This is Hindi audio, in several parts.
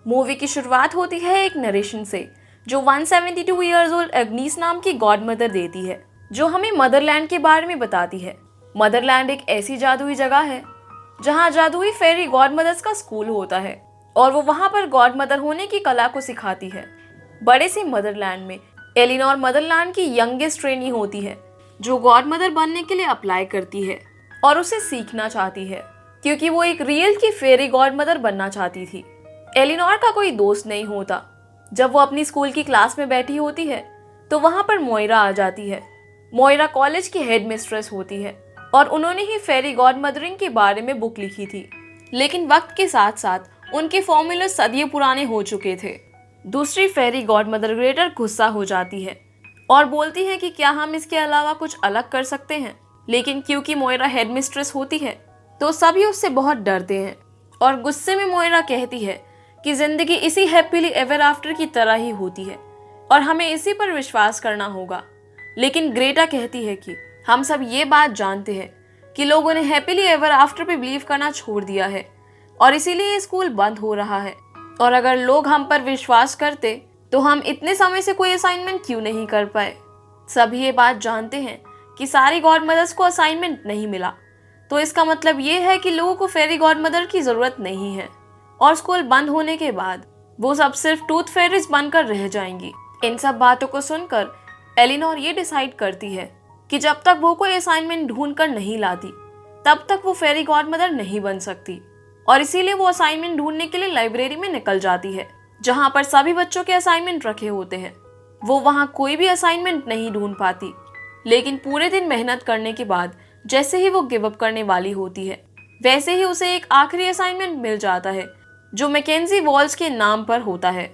मूवी की शुरुआत होती है एक नरेशन से जो 172 ईयर्स ओल्ड एग्नीस नाम की गॉड मदर देती है, जो हमें मदरलैंड के बारे में बताती है। मदरलैंड एक ऐसी जादुई जगह है जहाँ जादुई फेरी गॉड मदर्स का स्कूल होता है और वो वहाँ पर गॉड मदर होने की कला को सिखाती है। बड़े से मदरलैंड में एलिनोर मदरलैंड की यंगेस्ट ट्रेनी होती है जो गॉड मदर बनने के लिए अप्लाई करती है और उसे सीखना चाहती है क्योंकि वो एक रियल की फेरी गॉड मदर बनना चाहती थी। एलिनोर का कोई दोस्त नहीं होता। जब वो अपनी स्कूल की क्लास में बैठी होती है तो वहाँ पर मोइरा आ जाती है। मोइरा कॉलेज की हेड मिस्ट्रेस होती है और उन्होंने ही फेरी गॉड मदरिंग के बारे में बुक लिखी थी, लेकिन वक्त के साथ साथ उनके फॉर्मूले सदियों पुराने हो चुके थे। दूसरी फेरी गॉड मदर ग्रेटर गुस्सा हो जाती है और बोलती है कि क्या हम इसके अलावा कुछ अलग कर सकते हैं, लेकिन क्योंकि मोइरा हेड मिस्ट्रेस होती है तो सभी उससे बहुत डरते हैं और गुस्से में मोइरा कहती है कि जिंदगी इसी हैप्पीली एवर आफ्टर की तरह ही होती है और हमें इसी पर विश्वास करना होगा। लेकिन ग्रेटा कहती है कि हम सब ये बात जानते हैं कि लोगों ने हैप्पीली एवर आफ्टर पे बिलीव करना छोड़ दिया है और इसीलिए ये स्कूल बंद हो रहा है, और अगर लोग हम पर विश्वास करते तो हम इतने समय से कोई असाइनमेंट क्यों नहीं कर पाए। सभी ये बात जानते हैं कि सारी गॉड मदर्स को असाइनमेंट नहीं मिला, तो इसका मतलब ये है कि लोगों को फेरी गॉड मदर की जरूरत नहीं है और स्कूल बंद होने के बाद वो सब सिर्फ टूथ फेरीज बनकर रह जाएंगी। इन सब बातों को सुनकर एलिनोर ये डिसाइड करती है कि जब तक वो कोई असाइनमेंट ढूंढ कर नहीं लाती तब तक वो फेरी गॉड मदर नहीं बन सकती, और इसीलिए वो असाइनमेंट ढूंढने के लिए लाइब्रेरी में निकल जाती है जहाँ पर सभी बच्चों के असाइनमेंट रखे होते हैं। वो वहाँ कोई भी असाइनमेंट नहीं ढूंढ पाती, लेकिन पूरे दिन मेहनत करने के बाद जैसे ही वो गिव अप करने वाली होती है वैसे ही उसे एक आखिरी असाइनमेंट मिल जाता है जो मैकेंजी वॉल्स के नाम पर होता है।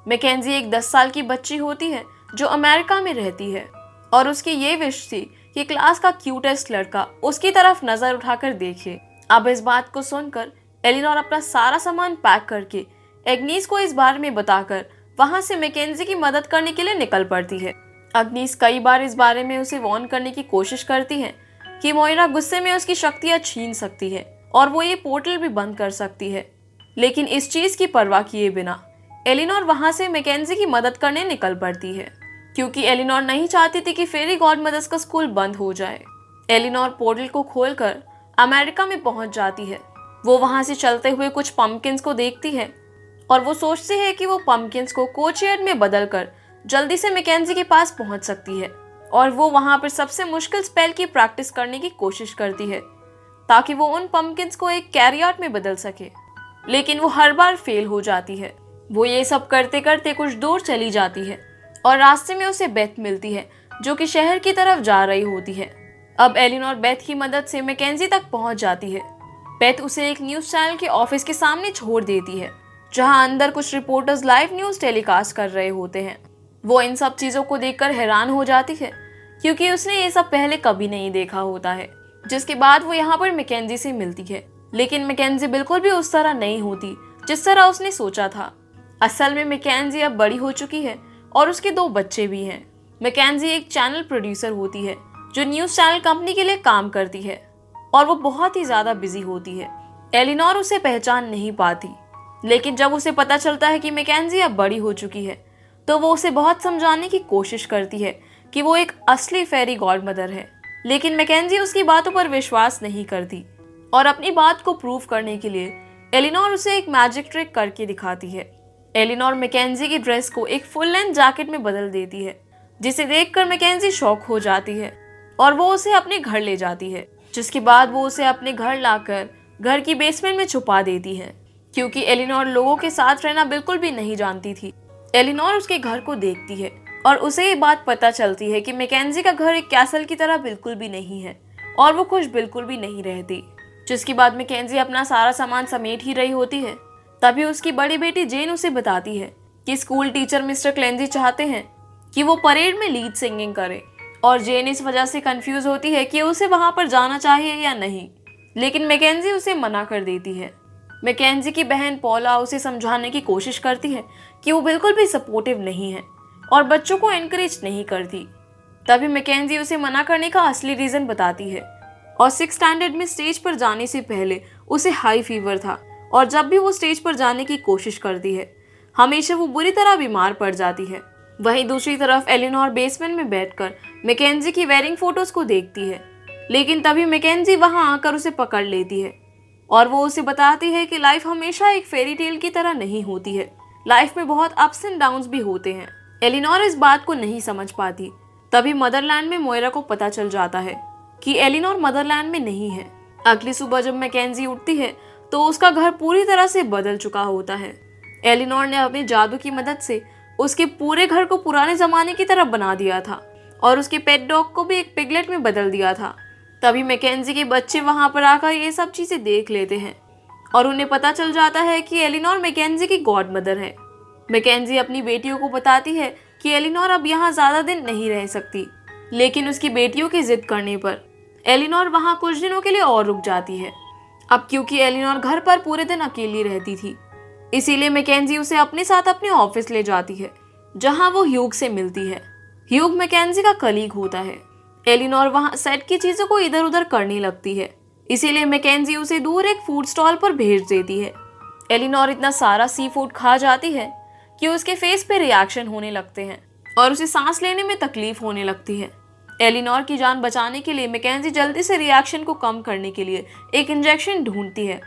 मैकेंजी एक 10 साल की बच्ची होती है जो अमेरिका में रहती है और उसकी ये विश थी कि क्लास का क्यूटेस्ट लड़का उसकी तरफ नजर उठाकर देखे। अब इस बात को सुनकर एलिनोर अपना सारा सामान पैक करके एग्नीस को इस बारे में बताकर वहां से मैकेंजी की मदद करने के लिए निकल पड़ती है। एग्नीस कई बार इस बारे में उसे वार्न करने की कोशिश करती है कि मोइरा गुस्से में उसकी शक्तियां छीन सकती है और वो ये पोर्टल भी बंद कर सकती है, लेकिन इस चीज की परवाह किए बिना एलिनोर वहां से मैकेंजी की मदद करने निकल पड़ती है क्योंकि एलिनोर नहीं चाहती थी कि फेरी गॉड मदर्स का स्कूल बंद हो जाए। एलिनोर पोर्टल को खोलकर अमेरिका में पहुंच जाती है। वो वहां से चलते हुए कुछ पम्पकिंस को देखती है और वो सोचती है कि वो पम्पकिंस को कोचयर्ड में बदलकर जल्दी से मैकेंजी के पास पहुंच सकती है, और वो वहां पर सबसे मुश्किल स्पेल की प्रैक्टिस करने की कोशिश करती है ताकि वो उन पम्पकिंस को एक कैरियट में बदल सके, लेकिन वो हर बार फेल हो जाती है। वो ये सब करते करते कुछ दूर चली जाती है और रास्ते में उसे बेथ मिलती है जो कि शहर की तरफ जा रही होती है। अब एलिनोर बेथ की मदद से मैकेंजी तक पहुंच जाती है। बेथ उसे एक न्यूज चैनल के ऑफिस के सामने छोड़ देती है जहां अंदर कुछ रिपोर्टर्स लाइव न्यूज टेलीकास्ट कर रहे होते हैं। वो इन सब चीजों को देखकर हैरान हो जाती है क्योंकि उसने ये सब पहले कभी नहीं देखा होता है। जिसके बाद वो यहाँ पर मैकेंजी से मिलती है, लेकिन मैकेंजी बिल्कुल भी उस तरह नहीं होती जिस तरह उसने सोचा था। असल में मैकेंजी अब बड़ी हो चुकी है और उसके 2 बच्चे भी हैं। मैकेंजी एक चैनल प्रोड्यूसर होती है जो न्यूज चैनल कंपनी के लिए काम करती है और वो बहुत ही ज्यादा बिजी होती है। एलिनोर उसे पहचान नहीं पाती, लेकिन जब उसे पता चलता है कि मैकेंजी अब बड़ी हो चुकी है तो वो उसे बहुत समझाने की कोशिश करती है कि वो एक असली फेरी गॉड मदर है, लेकिन मैकेंजी उसकी बातों पर विश्वास नहीं करती और अपनी बात को प्रूव करने के लिए एलिनोर उसे एक मैजिक ट्रिक करके दिखाती है। एलिनोर मैकेंजी की ड्रेस को एक फुल लेंथ जैकेट में बदल देती है, जिसे देखकर मैकेंजी शॉक हो जाती है और वो उसे अपने घर ले जाती है, जिसके बाद वो उसे अपने घर लाकर घर की बेसमेंट में छुपा देती है क्योंकि एलिनोर लोगों के साथ रहना बिल्कुल भी नहीं जानती थी। एलिनोर उसके घर को देखती है और उसे ये बात पता चलती है कि मैकेंजी का घर एक कैसल की तरह बिल्कुल भी नहीं है और वो खुश बिल्कुल भी नहीं रहती। जिसके बाद मैकेंजी अपना सारा सामान समेट ही रही होती है, तभी उसकी बड़ी बेटी जेन उसे बताती है कि स्कूल टीचर मिस्टर क्लेंजी चाहते हैं कि वो परेड में लीड सिंगिंग करे, और जेन इस वजह से कंफ्यूज होती है कि उसे वहां पर जाना चाहिए या नहीं, लेकिन मैकेंजी उसे मना कर देती है। मैकेंजी की बहन पॉला उसे समझाने की कोशिश करती है कि वो बिल्कुल भी सपोर्टिव नहीं है और बच्चों को एनकरेज नहीं करती। तभी मैकेंजी उसे मना करने का असली रीजन बताती है, और 6th स्टैंडर्ड में स्टेज पर जाने से पहले उसे हाई फीवर था और जब भी वो स्टेज पर जाने की कोशिश करती है हमेशा वो बुरी तरह बीमार पड़ जाती है। वहीं दूसरी तरफ एलिनोर बेसमेंट में बैठकर मैकेंजी की वेडिंग फोटोज को देखती है, लेकिन तभी मैकेंजी वहां आकर उसे पकड़ लेती है और वो उसे बताती है कि लाइफ हमेशा एक फेरी टेल की तरह नहीं होती है, लाइफ में बहुत अप्स एंड डाउन्स भी होते हैं। एलिनोर इस बात को नहीं समझ पाती। तभी मदरलैंड में मोइरा को पता चल जाता है कि एलिनोर मदरलैंड में नहीं है। अगली सुबह जब मैकेंजी उठती है तो उसका घर पूरी तरह से बदल चुका होता है। एलिनोर ने अपने जादू की मदद से उसके पूरे घर को पुराने जमाने की तरह बना दिया था और उसके पेट डॉग को भी एक पिगलेट में बदल दिया था। तभी मैकेंजी के बच्चे वहां पर आकर ये सब चीजें देख लेते हैं और उन्हें पता चल जाता है कि एलिनोर मैकेंजी की गॉड मदर है। मैकेंजी अपनी बेटियों को बताती है कि एलिनोर अब यहाँ ज्यादा दिन नहीं रह सकती, लेकिन उसकी बेटियों की जिद करने पर एलिनोर वहाँ कुछ दिनों के लिए और रुक जाती है। अब क्योंकि एलिनोर घर पर पूरे दिन अकेली रहती थी, इसीलिए मैकेंजी उसे अपने साथ अपने ऑफिस ले जाती है, जहाँ वो ह्यूग से मिलती है। ह्यूग मैकेंजी का कलीग होता है। एलिनोर वहाँ सेट की चीजों को इधर उधर करने लगती है, इसीलिए मैकेंजी उसे दूर एक फूड स्टॉल पर भेज देती है। एलिनोर इतना सारा सी फूड खा जाती है कि उसके फेस पे रिएक्शन होने लगते हैं और उसे सांस लेने में तकलीफ होने लगती है। एलिनोर की जान बचाने के लिए मैकेंजी जल्दी से रिएक्शन को कम करने के लिए एक इंजेक्शन ढूंढती है,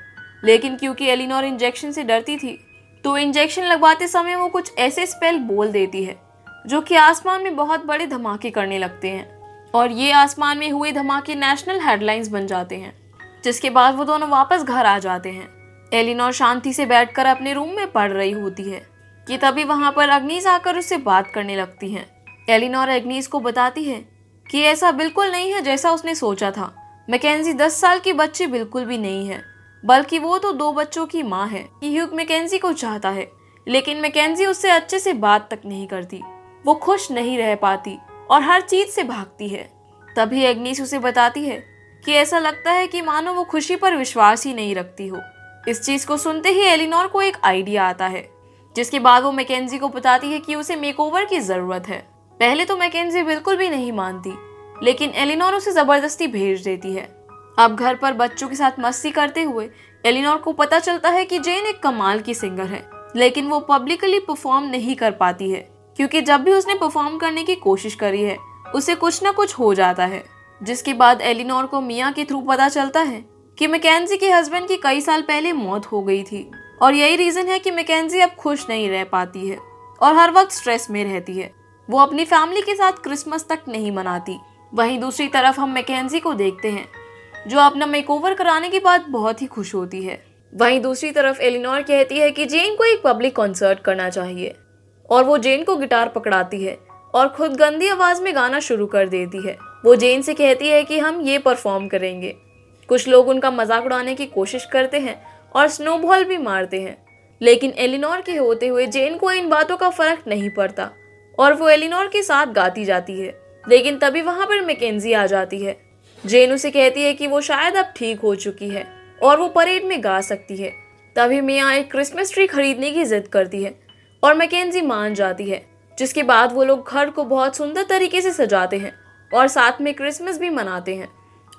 लेकिन क्योंकि एलिनोर इंजेक्शन से डरती थी तो इंजेक्शन लगवाते समय वो कुछ ऐसे स्पेल बोल देती है जो कि आसमान में बहुत बड़े धमाके करने लगते हैं और ये आसमान में हुए धमाके नेशनल हेडलाइंस बन जाते हैं, जिसके बाद वो दोनों वापस घर आ जाते हैं। एलिनोर शांति से बैठकर अपने रूम में पढ़ रही होती है कि तभी वहां पर अग्नीस आकर उससे बात करने लगती है। एलिनोर अग्नीस को बताती है कि ऐसा बिल्कुल नहीं है जैसा उसने सोचा था। मैकेंजी 10 साल की बच्ची बिल्कुल भी नहीं है, बल्कि वो तो 2 बच्चों की माँ है। ह्यूग मैकेंजी को चाहता है, लेकिन मैकेंजी उससे अच्छे से बात तक नहीं करती। वो खुश नहीं रह पाती और हर चीज से भागती है। तभी एग्नीस उसे बताती है कि ऐसा लगता है कि मानो वो खुशी पर विश्वास ही नहीं रखती हो। इस चीज को सुनते ही एलिनोर को एक आइडिया आता है, जिसके बाद वो मैकेंजी को बताती है कि उसे मेकओवर की जरूरत है। पहले तो मैकेंजी बिल्कुल भी नहीं मानती, लेकिन एलिनोर उसे जबरदस्ती भेज देती है। अब घर पर बच्चों के साथ मस्ती करते हुए एलिनोर को पता चलता है कि जेन एक कमाल की सिंगर है, लेकिन वो पब्लिकली परफॉर्म नहीं कर पाती है क्योंकि जब भी उसने परफॉर्म करने की कोशिश करी है उसे कुछ ना कुछ हो जाता है। जिसके बाद एलिनोर को मिया के थ्रू पता चलता है कि मैकेंजी के हस्बैंड की कई साल पहले मौत हो गई थी और यही रीजन है कि मैकेंजी अब खुश नहीं रह पाती है और हर वक्त स्ट्रेस में रहती है। वो अपनी फैमिली के साथ क्रिसमस तक नहीं मनाती। वहीं दूसरी तरफ हम मैकेंजी को देखते हैं जो अपना मेकओवर कराने के बाद बहुत ही खुश होती है। वहीं दूसरी तरफ एलिनोर कहती है कि जेन को एक पब्लिक कॉन्सर्ट करना चाहिए और वो जेन को गिटार पकड़ाती है और खुद गंदी आवाज में गाना शुरू कर देती है। वो जेन से कहती है कि हम ये परफॉर्म करेंगे। कुछ लोग उनका मजाक उड़ाने की कोशिश करते हैं और स्नोबॉल भी मारते हैं, लेकिन एलिनोर के होते हुए जेन को इन बातों का फर्क नहीं पड़ता और वो एलिनोर के साथ गाती जाती है। लेकिन तभी वहां पर मैकेंजी आ जाती है। जेन उसे कहती है कि वो शायद अब ठीक हो चुकी है और वो परेड में गा सकती है। तभी मिया एक क्रिसमस ट्री खरीदने की जिद करती है और मैकेंजी मान जाती है, जिसके बाद वो लोग घर को बहुत सुंदर तरीके से सजाते हैं और साथ में क्रिसमस भी मनाते हैं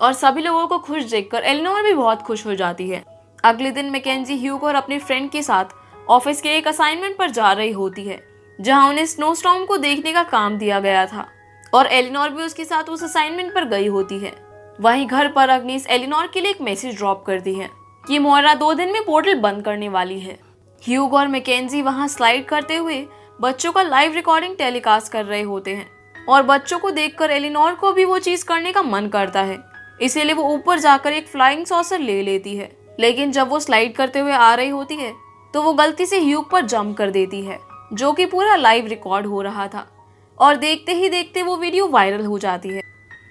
और सभी लोगों को खुश देखकर एलिनोर भी बहुत खुश हो जाती है। अगले दिन मैकेंजी ह्यूग और अपने फ्रेंड के साथ ऑफिस के एक असाइनमेंट पर जा रही होती है, जहां उन्हें स्नोस्टॉर्म को देखने का काम दिया गया था और एलिनोर भी उसके साथ उस असाइनमेंट पर गई होती है। वहीं घर पर अग्नीस एलिनोर के लिए एक मैसेज ड्रॉप करती है कि मोइरा 2 दिन में पोर्टल बंद करने वाली है। ह्यूग और मैकेंजी वहां स्लाइड करते हुए बच्चों का लाइव रिकॉर्डिंग टेलीकास्ट कर रहे होते हैं और बच्चों को देखकर एलिनोर को भी वो चीज करने का मन करता है, इसीलिए वो ऊपर जाकर एक फ्लाइंग सॉसर ले लेती है। लेकिन जब वो स्लाइड करते हुए आ रही होती है तो वो गलती से ह्यूग पर जंप कर देती है, जो कि पूरा लाइव रिकॉर्ड हो रहा था और देखते ही देखते वो वीडियो वायरल हो जाती है।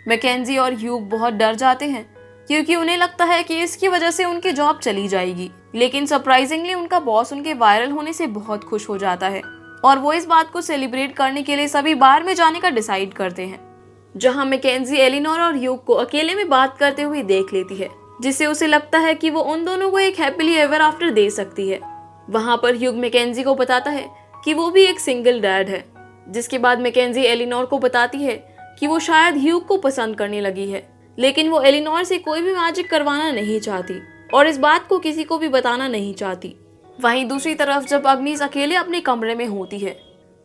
मैकेंजी और ह्यूग बहुत डर जाते हैं क्योंकि उन्हें लगता है कि इसकी वजह से उनकी जॉब चली जाएगी, लेकिन सरप्राइजिंगली उनका बॉस उनके वायरल होने से बहुत खुश हो जाता है और वो इस बात को सेलिब्रेट करने के लिए सभी बार में जाने का डिसाइड करते हैं, जहां मैकेंजी एलिनोर और ह्यूग को अकेले में बात करते हुए देख लेती है, जिससे उसे लगता है कि वो उन दोनों को एक हैप्पीली एवर आफ्टर दे सकती है। वहां पर ह्यूग मैकेंजी को बताता है कि वो भी एक सिंगल डैड है, जिसके बाद मैकेंजी एलिनोर को बताती है कि वो शायद ह्यूग को पसंद करने लगी है, लेकिन वो एलिनोर से कोई भी मैजिक करवाना नहीं चाहती और इस बात को किसी को भी बताना नहीं चाहती। वहीं दूसरी तरफ जब अग्निस अकेले अपने कमरे में होती है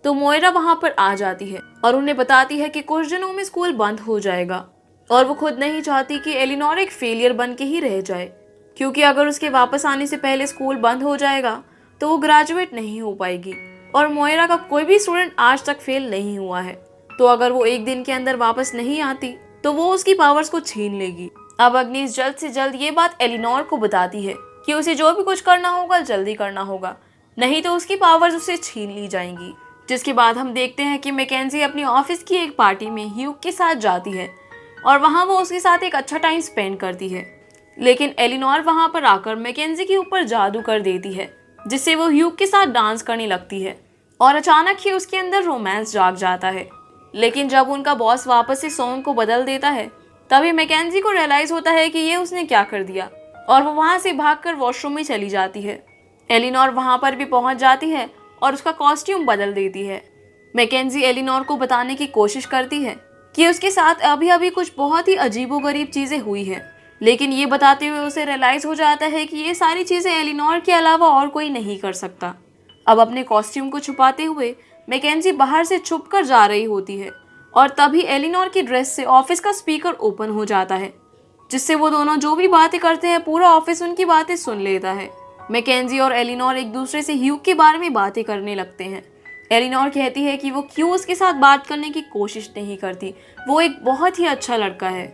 तो मोइरा वहां पर आ जाती है और उन्हें बताती है कि कुछ दिनों में स्कूल बंद हो जाएगा और वो खुद नहीं चाहती कि एलिनोर एक फेलियर बन के ही रह जाए, क्योंकि अगर उसके वापस आने से पहले स्कूल बंद हो जाएगा तो वो ग्रेजुएट नहीं हो पाएगी और मोइरा का कोई भी स्टूडेंट आज तक फेल नहीं हुआ है। तो अगर वो एक दिन के अंदर वापस नहीं आती तो वो उसकी पावर्स को छीन लेगी। अब अग्निस जल्द से जल्द ये बात एलिनोर को बताती है कि उसे जो भी कुछ करना होगा जल्दी करना होगा, नहीं तो उसकी पावर्स उसे छीन ली जाएंगी। जिसके बाद हम देखते हैं कि मैकेंजी अपनी ऑफिस की एक पार्टी में ह्यूग के साथ जाती है और वहाँ वो उसके साथ एक अच्छा टाइम स्पेंड करती है। लेकिन एलिनोर वहाँ पर आकर मैकेंजी के ऊपर जादू कर देती है, जिससे वो ह्यूग के साथ डांस करने लगती है और अचानक ही उसके अंदर रोमांस जाग जाता है। लेकिन जब उनका बॉस वापस से सॉन्ग को बदल देता है तभी मैकेंजी को रियलाइज होता है कि ये उसने क्या कर दिया और वो वहाँ से भागकर वॉशरूम में चली जाती है। एलिनोर वहाँ पर भी पहुँच जाती है और उसका कॉस्ट्यूम बदल देती है। मैकेंजी एलिनोर को बताने की कोशिश करती है कि उसके साथ अभी अभी कुछ बहुत ही अजीबोगरीब चीजें हुई हैं, लेकिन ये बताते हुए उसे रियलाइज हो जाता है कि ये सारी चीजें एलिनोर के अलावा और कोई नहीं कर सकता। अब अपने कॉस्ट्यूम को छुपाते हुए मैकेंजी बाहर से छुप कर जा रही होती है और तभी एलिनोर की ड्रेस से ऑफिस का स्पीकर ओपन हो जाता है, जिससे वो दोनों जो भी बातें करते हैं पूरा ऑफिस उनकी बातें सुन लेता है। मैकेंजी और एलिनोर एक दूसरे से ह्यूग के बारे में बातें करने लगते हैं। एलिनोर कहती है कि वो क्यों उसके साथ बात करने की कोशिश नहीं करती, वो एक बहुत ही अच्छा लड़का है।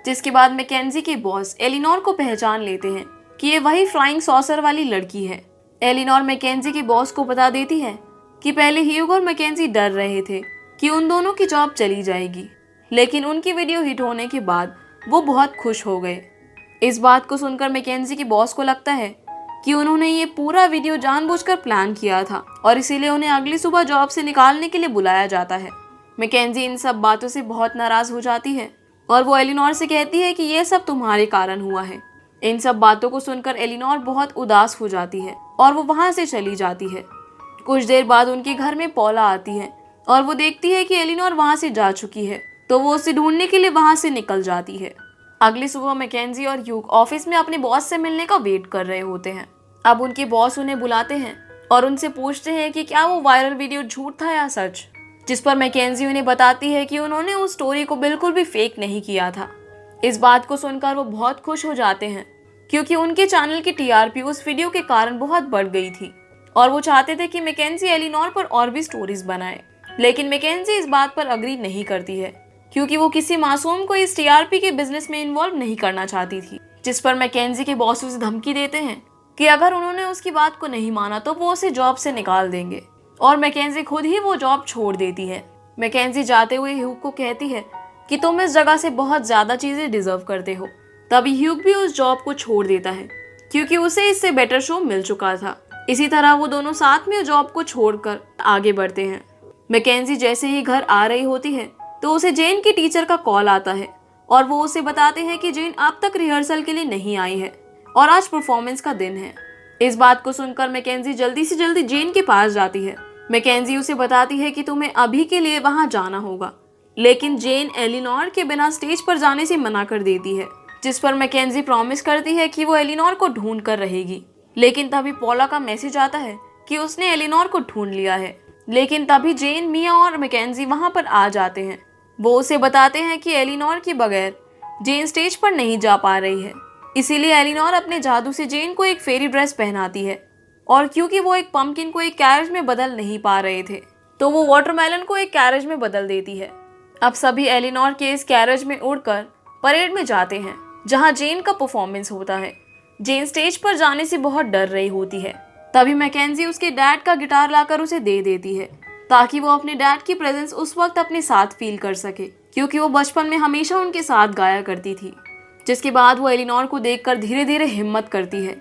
जिसके बाद मैकेंजी के बॉस एलिनोर को पहचान लेते हैं कि ये वही फ्लाइंग सॉसर वाली लड़की है। एलिनोर मैकेंजी के बॉस को बता देती है कि पहले ह्यूग और मैकेंजी डर रहे थे कि उन दोनों की जॉब चली जाएगी, लेकिन उनकी वीडियो हिट होने के बाद वो बहुत खुश हो गए। इस बात को सुनकर मैकेंजी के बॉस को लगता है कि उन्होंने ये पूरा वीडियो जानबूझकर प्लान किया था और इसीलिए उन्हें अगली सुबह जॉब से निकालने के लिए बुलाया जाता है। मैकेंजी इन सब बातों से बहुत नाराज हो जाती है और वो एलिनोर से कहती है कि ये सब तुम्हारे कारण हुआ है। इन सब बातों को सुनकर एलिनोर बहुत उदास हो जाती है और वो वहां से चली जाती है। कुछ देर बाद उनके घर में पॉला आती है और वो देखती है कि एलिनोर वहां से जा चुकी है, तो वो उसे ढूंढने के लिए वहां से निकल जाती है। अगली सुबह मैकेंजी और ह्यूग ऑफिस में अपने बॉस से मिलने का वेट कर रहे होते हैं। अब उनके बॉस उन्हें बुलाते हैं और उनसे पूछते हैं कि क्या वो वायरल वीडियो झूठ था या सच, जिस पर मैकेंजी उन्हें बताती है कि उन्होंने उस स्टोरी को बिल्कुल भी फेक नहीं किया था। इस बात को सुनकर वो बहुत खुश हो जाते हैं क्योंकि उनके चैनल की टीआरपी उस वीडियो के कारण बहुत बढ़ गई थी और वो चाहते थे कि मैकेंजी एलिनोर पर और भी स्टोरीज बनाए। लेकिन मैकेंजी इस बात पर अग्री नहीं करती है क्योंकि वो किसी मासूम को इस टीआरपी के बिजनेस में इन्वॉल्व नहीं करना चाहती थी। जिस पर मैकेंजी के बॉस उसे धमकी देते हैं कि अगर उन्होंने उसकी बात को नहीं माना तो वो उसे जॉब से निकाल देंगे और मैकेंजी खुद ही वो जॉब छोड़ देती है। मैकेंजी जाते हुए ह्यूग को कहती है कि तुम इस जगह से बहुत ज्यादा चीजें डिजर्व करते हो। तभी ह्यूग भी उस जॉब को छोड़ देता है क्योंकि उसे इससे बेटर शो मिल चुका था। इसी तरह वो दोनों साथ में जॉब को छोड़कर आगे बढ़ते हैं। मैकेंजी जैसे ही घर आ रही होती है तो उसे जेन की टीचर का कॉल आता है और वो उसे बताते हैं कि जेन अब तक रिहर्सल के लिए नहीं आई है और आज परफॉर्मेंस का दिन है। इस बात को सुनकर मैकेंजी जल्दी से जल्दी जेन के पास जाती है। मैकेंजी उसे बताती है कि तुम्हें अभी के लिए वहां जाना होगा, लेकिन जेन एलिनोर के बिना स्टेज पर जाने से मना कर देती है। जिस पर मैकेंजी प्रॉमिस करती है कि वो एलिनोर को ढूंढ कर रहेगी। लेकिन तभी पॉला का मैसेज आता है कि उसने एलिनोर को ढूंढ लिया है। लेकिन तभी जेन, मिया और मैकेंजी वहां पर आ जाते हैं। वो उसे बताते हैं कि एलिनोर के बगैर जेन स्टेज पर नहीं जा पा रही है, इसीलिए एलिनोर अपने जादू से जेन को एक फेरी ड्रेस पहनाती है और क्योंकि वो एक पंपकिन को एक कैरेज में बदल नहीं पा रहे थे तो वो वाटरमेलन को एक कैरेज में बदल देती है। अब सभी एलिनोर के इस कैरेज में उड़कर परेड में जाते हैं जहां जेन का परफॉर्मेंस होता है। जेन स्टेज पर जाने से बहुत डर रही होती है। तभी मैकेंजी उसके डैड का गिटार लाकर उसे दे देती है ताकि वो अपने डैड की प्रेजेंस उस वक्त अपने साथ फील कर सके, क्योंकि वो बचपन में हमेशा उनके साथ गाया करती थी। जिसके बाद वो एलिनोर को देखकर धीरे धीरे हिम्मत करती है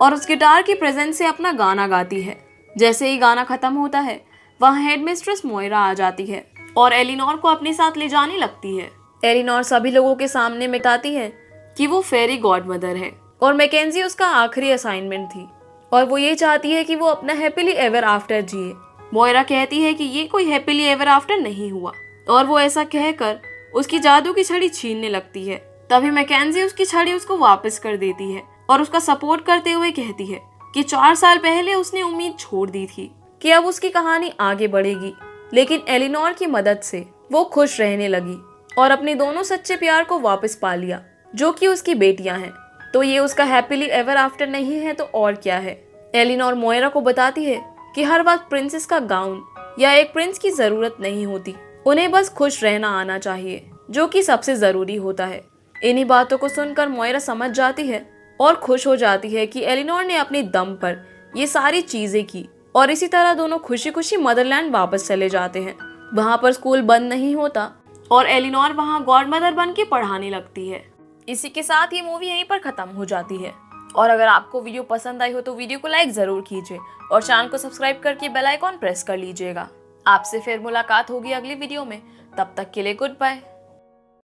और उस गिटार की प्रेजेंस से अपना गाना गाती है। जैसे ही गाना खत्म होता है वहाँ हेडमिस्ट्रेस मोइरा आ जाती है और एलिनोर को अपने साथ ले जाने लगती है। एलिनोर सभी लोगों के सामने बताती है कि वो फेरी गॉड मदर है और मैकेंजी उसका आखिरी असाइनमेंट थी और वो ये चाहती है कि वो अपना हैप्पीली एवर आफ्टर जिए। मोइरा कहती है कि ये कोई हैप्पीली एवर आफ्टर नहीं हुआ और वो ऐसा कहकर उसकी जादू की छड़ी छीनने लगती है। तभी मैकेंजी उसकी छड़ी उसको वापस कर देती है और उसका सपोर्ट करते हुए कहती है कि 4 साल पहले उसने उम्मीद छोड़ दी थी कि अब उसकी कहानी आगे बढ़ेगी, लेकिन एलिनोर की मदद से वो खुश रहने लगी और अपने दोनों सच्चे प्यार को वापस पा लिया, जो कि उसकी बेटियां हैं। तो ये उसका हैप्पीली एवर आफ्टर नहीं है तो और क्या है। एलिनोर मोइरा को बताती है कि हर वक्त प्रिंसेस का गाउन या एक प्रिंस की जरूरत नहीं होती, उन्हें बस खुश रहना आना चाहिए, जो कि सबसे जरूरी होता है। इन्हीं बातों को सुनकर मोइरा समझ जाती है और खुश हो जाती है कि एलिनोर ने अपने दम पर ये सारी चीजें की, और इसी तरह दोनों खुशी खुशी मदरलैंड वापस चले जाते हैं। वहाँ पर स्कूल बंद नहीं होता और एलिनोर वहाँ गॉडमदर बन के पढ़ाने लगती है। इसी के साथ ये मूवी यहीं पर खत्म हो जाती है। और अगर आपको वीडियो पसंद आई हो तो वीडियो को लाइक जरूर कीजिए और चैनल को सब्सक्राइब करके बेल आइकॉन प्रेस कर लीजिएगा। आपसे फिर मुलाकात होगी अगली वीडियो में, तब तक के लिए गुड बाय।